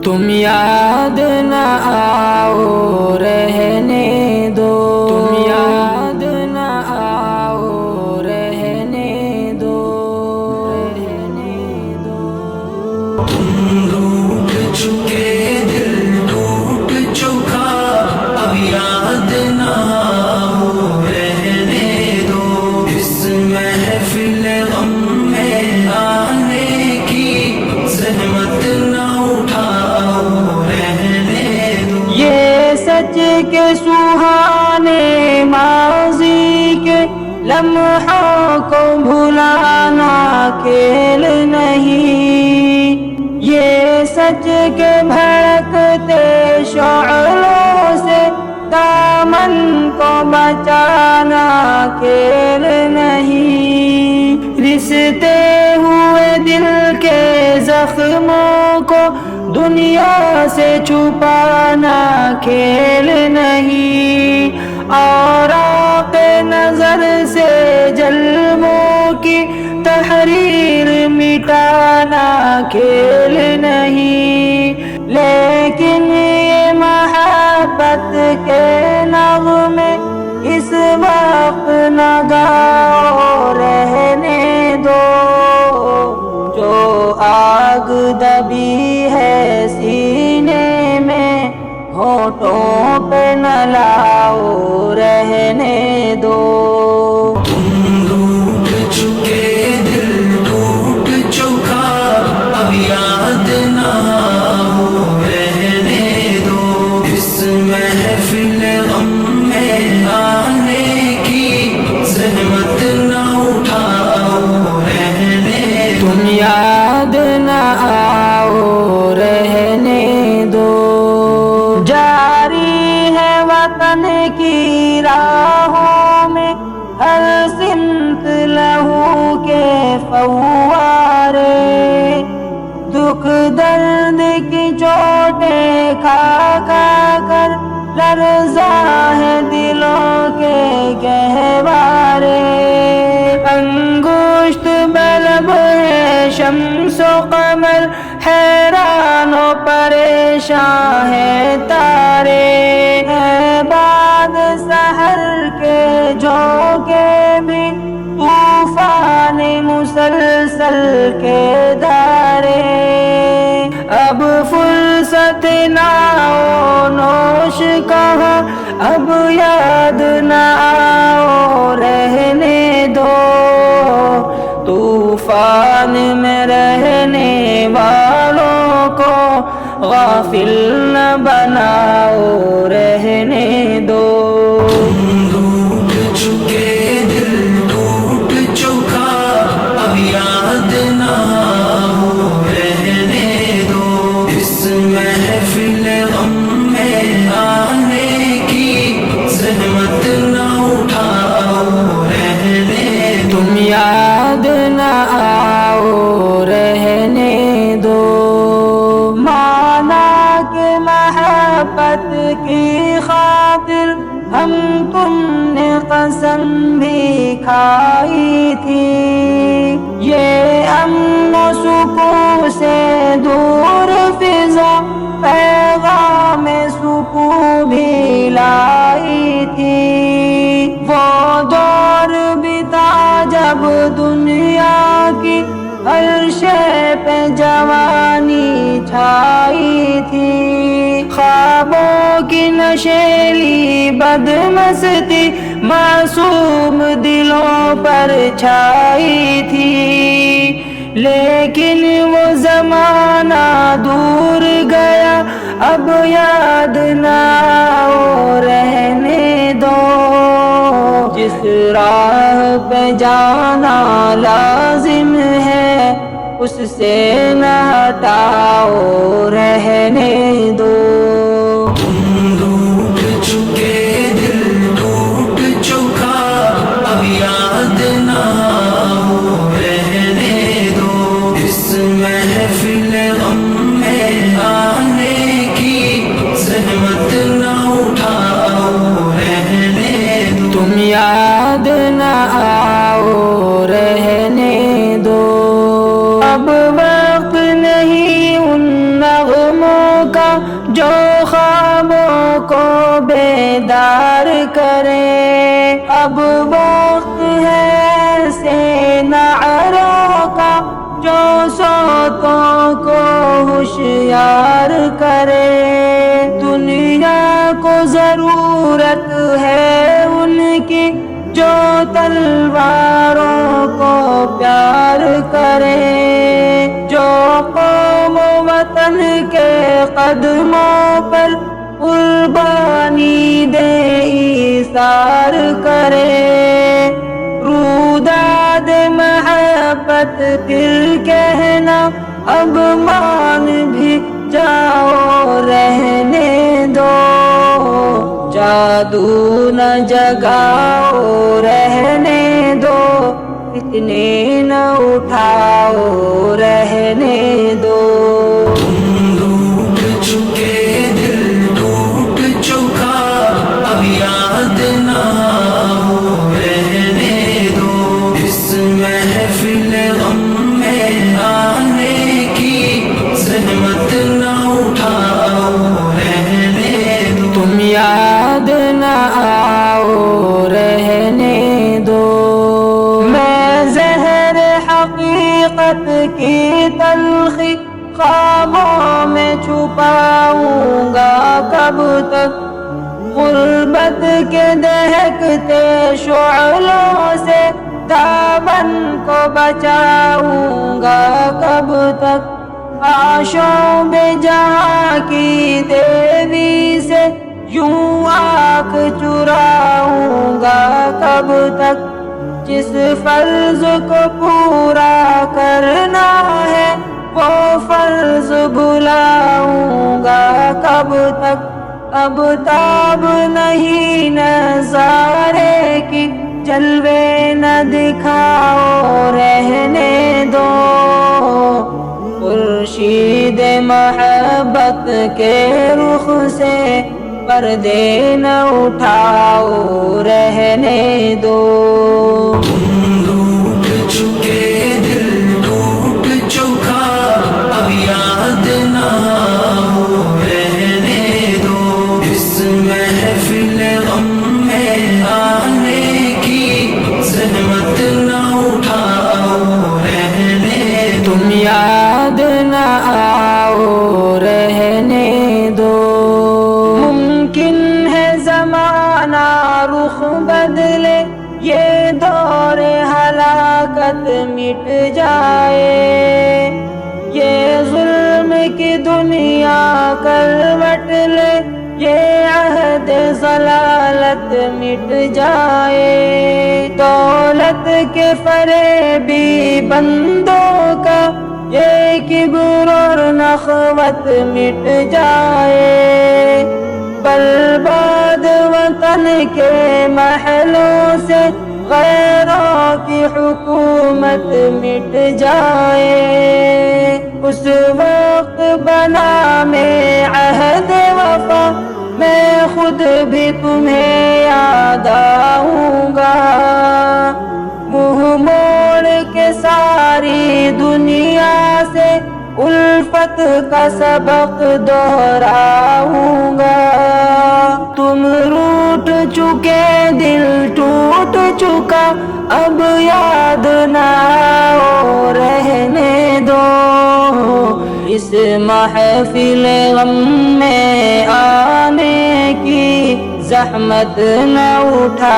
تم یاد نہ آؤ رہنے دو، تم یاد نہ آؤ رہنے دو، رہنے دو۔ تم روٹ چکے دل ٹوٹ چکا، اب یاد نہ آؤ رہنے دو، اس محفل غم میں آنے کی زحمت نہ اٹھاؤ رہنے دو۔ یہ سچ کے سہانے ماضی کے لمحوں کو بھلانا کھیل نہیں، یہ سچ کے بھڑکتے شعلوں سے دامن کو بچانا کھیل نہیں، رستے ہوئے دل کے زخموں کو دنیا سے چھپانا کھیل نہیں، اور آنکھ نظر سے جلووں کی تحریر مٹانا کھیل نہیں، لیکن یہ محبت کے نغمے اس وقت نہ گاؤ رہنے دو، جو آگ دبی ہے سینے میں ہونٹوں پہ نہ لاؤ رہنے دو۔ تم روٹ چکے دل ٹوٹ چکا، اب یاد نہ آؤ رہنے دو، اس محفل غم میں آنے کی زحمت نہ اٹھاؤ رہنے دو۔ تم یاد نہ آؤ رہنے دو، جاری ہے وطن کی راہوں میں ہر سمت لہو کے فوارے، دکھ درد کی چوٹیں کھا کھا کر لرزاں ہے دلوں کے گہوارے، انگشت بلب ہے شمس و قمر، حیران و پریشان ہے تارے، ہے بعد سحر کے جھونکے بھی طوفان مسلسل کے دھارے، اب فرصت نہ ہو نوش کہاں، اب یاد نہ آؤ رہنے دو، طوفان میں رہنے والوں کو غافل نہ بناؤ رہنے دو۔ تم روٹ چکے دل ٹوٹ چکا، اب یاد نہ آؤ رہنے دو، اس محفل غم میں آنے کی زحمت نہ اٹھاؤ رہنے دو۔ تم یاد نہ آؤ رہنے دو، مانا کہ محبت کی خاطر ہم تم نے قسم بھی کھائی تھی، یہ امن و سکون سے دور فضا پیغام سکون بھی لائی تھی، وہ دور بھی تھا جب دنیا کی ہر شے پہ جوانی چھائی تھی، خوابوں کی نشیلی بدمستی معصوم دلوں پر چھائی تھی، لیکن وہ زمانہ دور گیا، اب یاد نہ آؤ رہنے دو، جس راہ پہ جانا لازم ہے اس سے نہ ہٹاؤ رہنے دو۔ تم روٹ چکے دل ٹوٹ چکا، اب یاد نہ آؤ رہنے دو، اس محفل غم میں آنے کی زحمت نہ اٹھاؤ رہنے دو۔ تم یاد نہ آؤ رہنے دو، اب وقت نہیں ان نغموں کریں. اب وقت ہے سے نعروں کا جو صوتوں کو ہوشیار کرے. دنیا کو ضرورت ہے ان کی جو تلواروں کو پیار کرے. جو قوم و وطن کے قدموں پر قربانی دے ایثار کرے. روداد محبت پھر کہنا اب مان بھی جاؤ رہنے دو. جادو نہ جگاؤ رہنے دو. فتنے نہ اٹھاؤ رہنے دو. ٹوٹ چکے دل ٹوٹ چکا اب یاد نہ ہو رہنے دو. اس محفل غم میں آنے کی زحمت نہ اٹھاؤ رہنے دو. تم یاد نہ آؤ رہنے دو. میں زہر حقیقت کی تلخی خوابوں میں چھپاؤں گا کب تک. غربت کے دہکتے شعلوں سے دامن کو بچاؤں گا کب تک. آشوں بے جہاں کی دیوی سے یوں آنکھ چراؤں گا کب تک. جس فرض کو پورا کرنا ہے وہ فرض بھلاؤں گا کب تک. اب تاب نہیں نظارے کی جلوے نہ دکھاؤ رہنے دو. خورشید محبت کے رخ سے پردے نہ اٹھاؤ رہنے دو. ٹوٹ چکے دل ٹوٹ چکا اب یاد نہ ہو رہنے دو. اس محفل غم میں آنے کی زحمت نہ اٹھاؤ رہنے دو. تم یاد نہ آؤ رہنے دو. ممکن ہے زمانہ رخ بدلے یہ دور ہلاکت مٹ جائے. یہ ظلم کی دنیا کروٹ لے یہ عہد ضلالت مٹ جائے. دولت کے فریبی بندوں کا یہ کبر اور نخوت مٹ جائے. برباد وطن کے محلوں سے غیروں کی حکومت مٹ جائے. اس وقت بنا میں عہد وفا میں خود بھی تمہیں یاد آؤں گا. منہ موڑ کے ساری دنیا سے الفت کا سبق دہراؤں گا. تم روٹ چکے دل ٹوٹ چکا اب یاد نہ آؤ رہنے دو. اس محفل غم میں آنے کی زحمت نہ اٹھا